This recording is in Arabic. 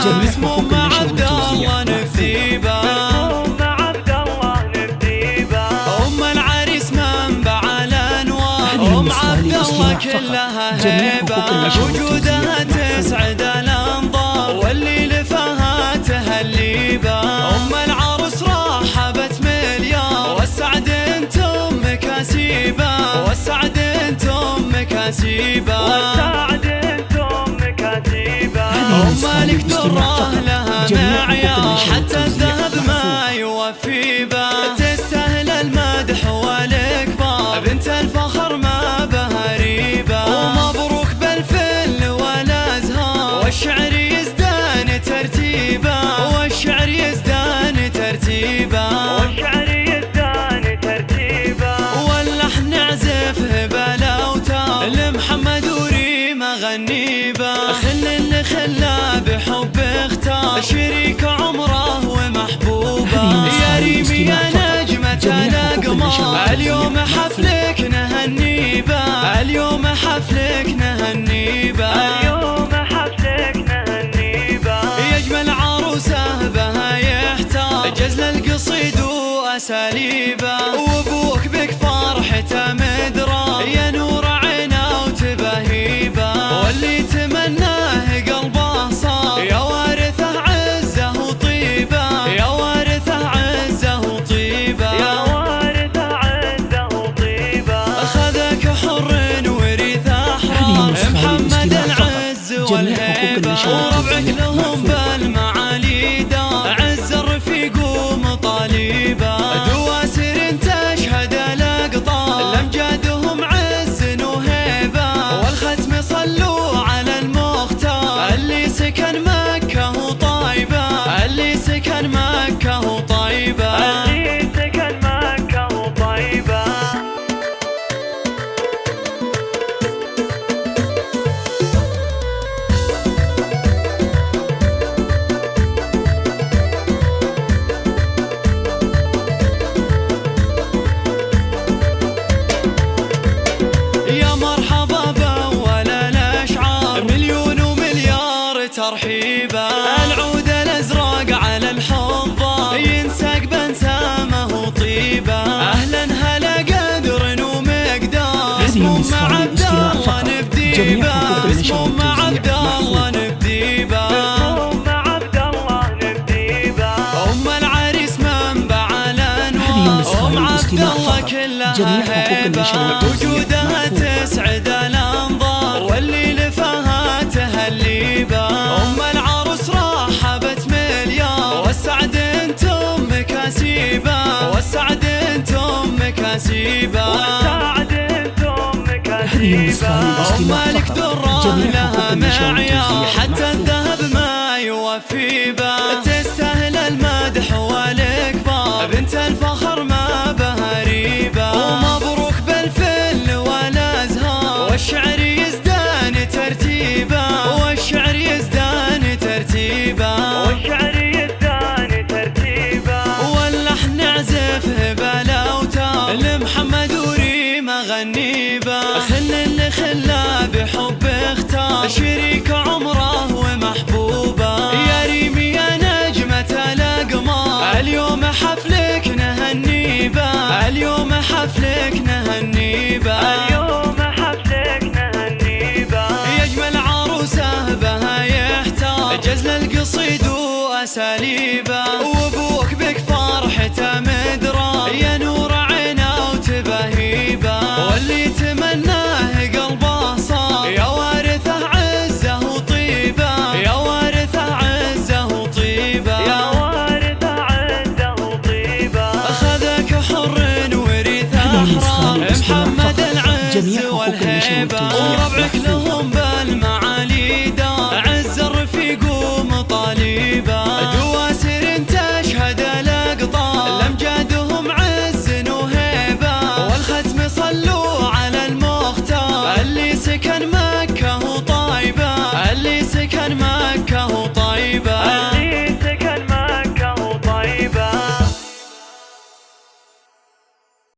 مسموم مع عبد الله نفذيبه، أم العريس منبع الأنوار، أم عبد الله كلها هيبة، وجودها تسعد الأنظار واللي لفها تهليبه. أم العروس رحبت مليار، والسعد انتم مكاسيبه، والسعد انتم مكاسيبه، مالك دره لها معيار، حتى الذهب ما يوفي به، تستاهل المدح والإكبار، بنت الفخر ما بها ريبة، ومبروك بالفل والأزهار، والشعر يزدان ترتيبه، والشعر يزدان ترتيبه، واللحن نعزفه بالاوتار، لمحمد وريم غنيبه، خل اللي خلاه بحب اختار، شريك عمره ومحبوبه، يا ريمي يا نجمة الأقمار، اليوم حفلك نهنيبه، اليوم حفلك نهنيبه، يجمل عروسه بها يحتار، جزل القصيد وأساليبه، وابوك بك فرحته مدرار، يا نور عينه وتبهيبه، واللي تمناه قلبه صار، يا وارثه عزه وطيبه، يا وارثه عزه وطيبه، أخذك حر ورث أحرار، محمد العز والهيبة، وربعك لهم بالمعالي دار، عز الرفيق ومطالبه، دواسر تشهد الأقطار، لأمجادهم عز وهيبة، والختم صلوا على المختار، اللي سكن مكة وطيبة، اللي سكن مكة وطيبة. ترحيبه، العود الازرق على الحضار، ينسق بنسامه وطيبه، اهلا هلا قدر ومقدار، مسموم مع عبد الله نبديبه، مسموم مع عبد الله نبديبه، ام العريس منبع الانوار، ام عبد الله كلها هيبه، وجودها تسعد الانظار واللي لفها تهليبه، أم العروس رحبت مليار، والسعد انتم مكاسيبه، والسعد انتم مكاسيبه، مالك دره لها معيار، حتى الذهب ما يوفي به، تستاهل المدح والإكبار، بنت الفخر ما بها ريبه، ومبروك بالفل والأزهار، والشعر يزدان ترتيبه، والشعر يزدان ترتيبه، واللحن نعزفه بالاوتار، لمحمد وريم غنيبه، خل اللي خلاه بحب اختار، شريك عمره ومحبوبه، يا ريمي يا نجمة الأقمار، اليوم حفلك نهنيبه، اليوم حفلك نهنيبه، يجمل عروسه بها يحتار، جزل القصيد وأساليبه، وابوك بك فرحته مدرار، يا نور عينه وتبهيبه، واللي تمناه قلبه صار، يا وارثه عزه وطيبه، يا وارثه عزه وطيبه، أخذك حر ورث أحرار، محمد العز والهيبة، وربعك له